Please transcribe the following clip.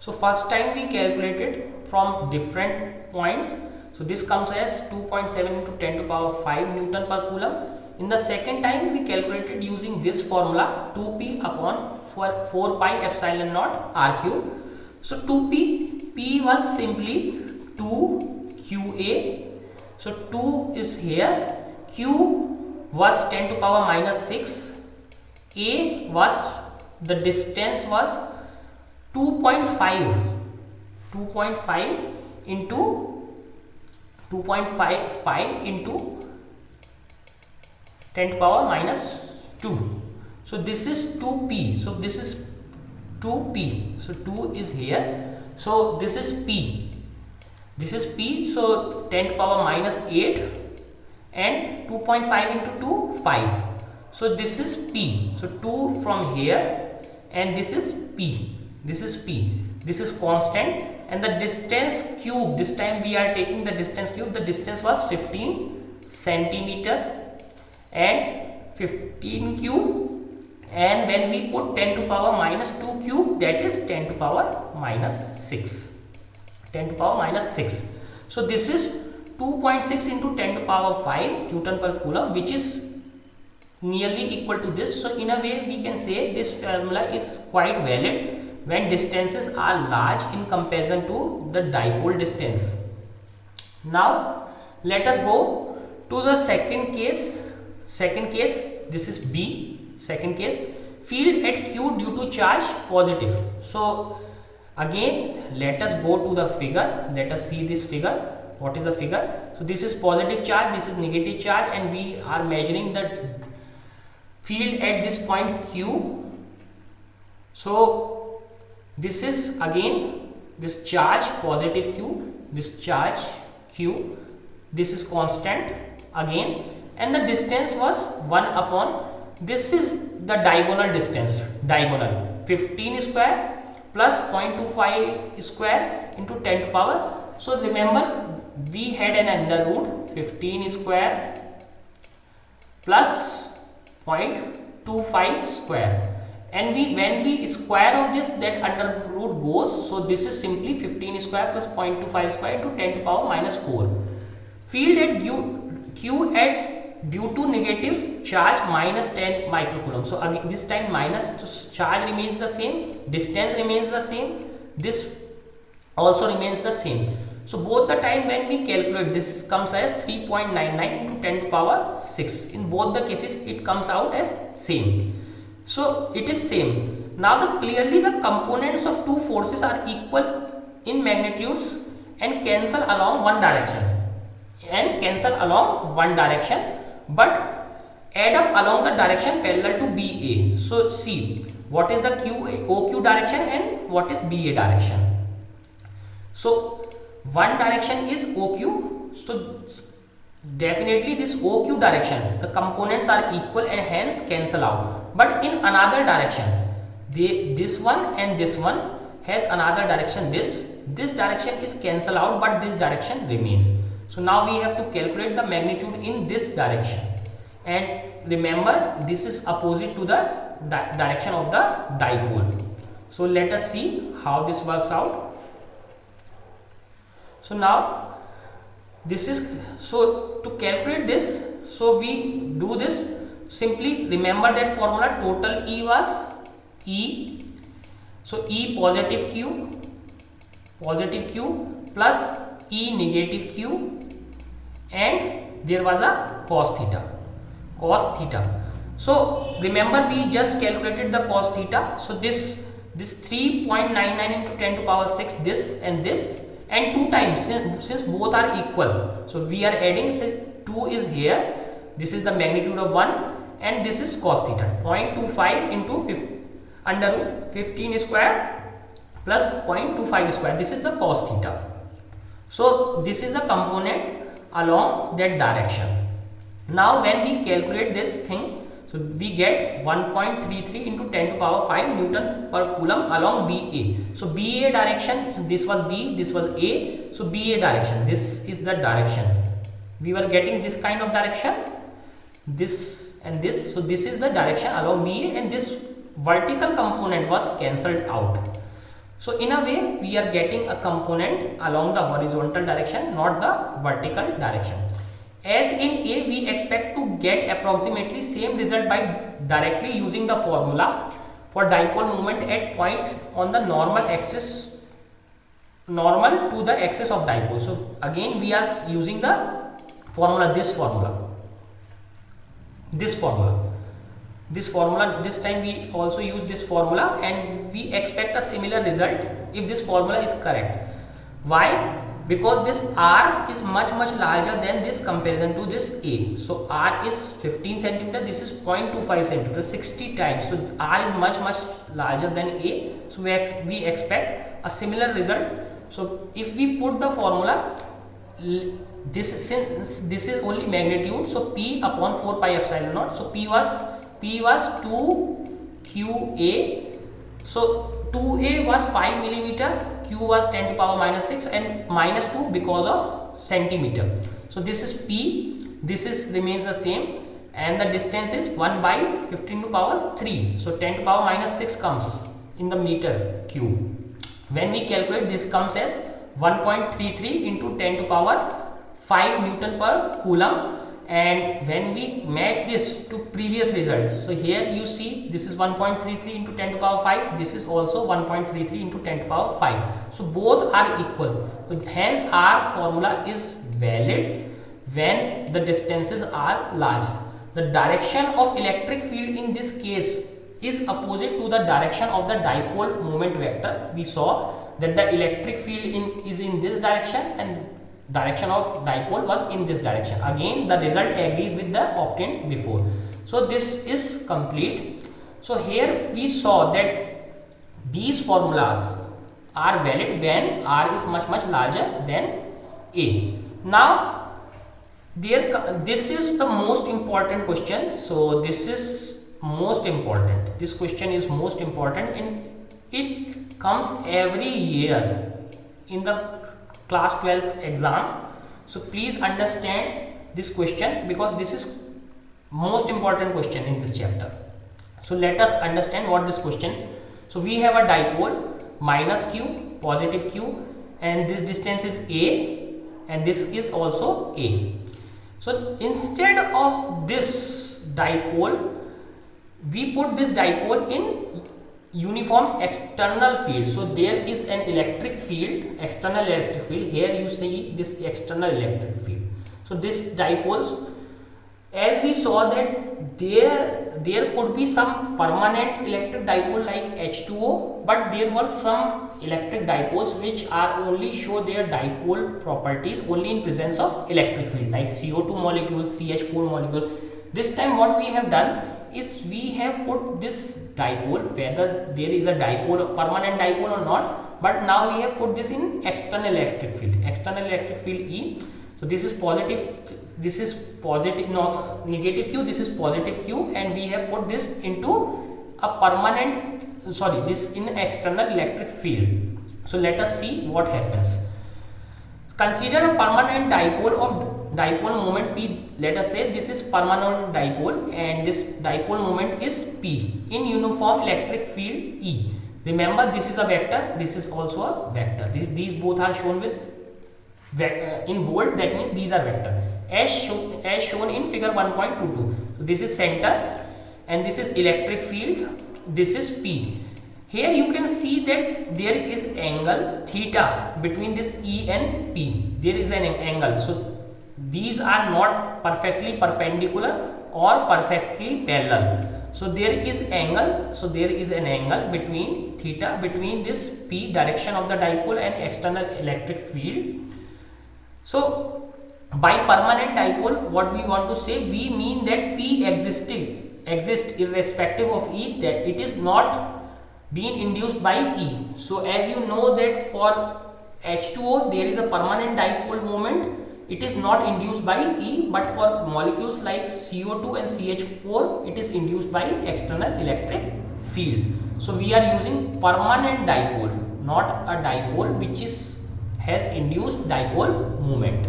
So first time we calculated from different points. So this comes as 2.7 into 10 to power 5 Newton per Coulomb. In the second time we calculated using this formula 2p upon 4 pi epsilon naught r cube. So 2p, p was simply 2 qa. So 2 is here, q was 10 to power minus 6, a was, the distance was 2.5 into 2.55 into 10 to power minus 2. So this is 2p. So this is 2p. So 2 is here. So this is p. This is p. So 10 to power minus 8 and 2.5 into 2, 5. So this is p. So 2 from here and this is p. This is p. This is constant, and the distance cube, this time we are taking the distance cube. The distance was 15 centimeter and 15 cube, and when we put 10 to power minus 2 cube, that is 10 to power minus 6. 10 to power minus 6. So this is 2.6 into 10 to power 5 Newton per Coulomb, which is nearly equal to this. So in a way we can say this formula is quite valid when distances are large in comparison to the dipole distance. Now let us go to the second case. This is B. Second case, field at Q due to charge positive. So again let us go to the figure. Let us see this figure. What is the figure? So this is positive charge, this is negative charge, and we are measuring the field at this point Q. So this is again this charge positive Q, this charge Q, this is constant again, and the distance was 1 upon, this is the diagonal distance, diagonal 15 square plus 0.25 square into 10 to power. So remember we had an under root 15 square plus 0.25 square, and when we square of this, that under root goes. So this is simply 15 square plus 0.25 square into 10 to power minus 4. Field at Q at due to negative charge minus 10 microcoulomb. So again this time minus, charge remains the same, distance remains the same, this also remains the same. So both the time when we calculate, this comes as 3.99 into 10 to power 6. In both the cases it comes out as same. So it is same. Now clearly the components of two forces are equal in magnitudes and cancel along one direction, but add up along the direction parallel to BA. So see what is the OQ direction and what is BA direction. So one direction is OQ, so definitely this OQ direction, the components are equal and hence cancel out. But in another direction, this one and this one has another direction, this direction is cancel out, but this direction remains. So now we have to calculate the magnitude in this direction, and remember this is opposite to the direction of the dipole. So let us see how this works out. So now this is, so to calculate this, so we do this simply. Remember that formula, total E was E, so E positive Q plus E negative Q, and there was a cos theta. So remember we just calculated the cos theta. So this 3.99 into 10 to power 6, this and this, and 2 times, since both are equal, so we are adding, say 2 is here, this is the magnitude of 1, and this is cos theta, 0.25 into under root 15 square plus 0.25 square, this is the cos theta. So this is the component along that direction. Now when we calculate this thing, so we get 1.33 into 10 to power 5 Newton per Coulomb along BA. So BA direction, so this was B, this was A, so BA direction, this is the direction. We were getting this kind of direction, this and this, so this is the direction along BA, and this vertical component was cancelled out. So in a way we are getting a component along the horizontal direction, not the vertical direction. As in A, we expect to get approximately same result by directly using the formula for dipole moment at point on the normal axis, normal to the axis of dipole. So again we are using the formula, this formula, this time we also use this formula, and we expect a similar result if this formula is correct. Why? Because this R is much larger than this comparison to this A. So R is 15 centimeter, this is 0.25 centimeter, 60 times. So R is much larger than A. So we expect a similar result. So if we put the formula, since this is only magnitude, so P upon 4 pi epsilon naught. So P was 2QA. So 2A was 5 millimeter, Q was 10 to power minus 6, and minus 2 because of centimeter. So this is P, this is remains the same, and the distance is 1 by 15 to power 3. So 10 to power minus 6 comes in the meter cube. When we calculate, this comes as 1.33 into 10 to power 5 Newton per Coulomb. And when we match this to previous results, so here you see this is 1.33 into 10 to power 5, this is also 1.33 into 10 to power 5. So both are equal. So hence our formula is valid when the distances are large. The direction of electric field in this case is opposite to the direction of the dipole moment vector. We saw that the electric field is in this direction and direction of dipole was in this direction. Again the result agrees with the obtained before. So this is complete. So here we saw that these formulas are valid when R is much larger than A. Now this is the most important question. So this is most important, this question is most important, and it comes every year in the class 12th exam. So please understand this question, because this is most important question in this chapter. So let us understand what this question. So we have a dipole minus Q, positive Q, and this distance is A, and this is also A. So instead of this dipole, we put this dipole in uniform external field. So there is an electric field, external electric field. Here you see this external electric field. So this dipoles, as we saw that there could be some permanent electric dipole like H2O, but there were some electric dipoles which are only show their dipole properties only in presence of electric field, like CO2 molecule, CH4 molecule. This time what we have done is we have put this dipole, whether there is a dipole, permanent dipole or not, but now we have put this in external electric field, E. So this is positive, no, negative Q, this is positive Q, and we have put this into a permanent, sorry, this in external electric field. So let us see what happens. Consider a permanent dipole of dipole moment P. Let us say this is permanent dipole and this dipole moment is P in uniform electric field E. Remember, this is a vector, this is also a vector. These both are shown with in bold, that means these are vector as shown in figure 1.22. So this is center and this is electric field, this is P. Here you can see that there is angle theta between this E and P. There is an angle. So these are not perfectly perpendicular or perfectly parallel. So there is angle. So there is an angle between theta, between this P, direction of the dipole, and external electric field. So by permanent dipole, what we want to say, we mean that P exists irrespective of E, that it is not being induced by E. So as you know that for H2O there is a permanent dipole moment, it is not induced by E, but for molecules like CO2 and CH4 it is induced by external electric field. So we are using permanent dipole, not a dipole which has induced dipole moment.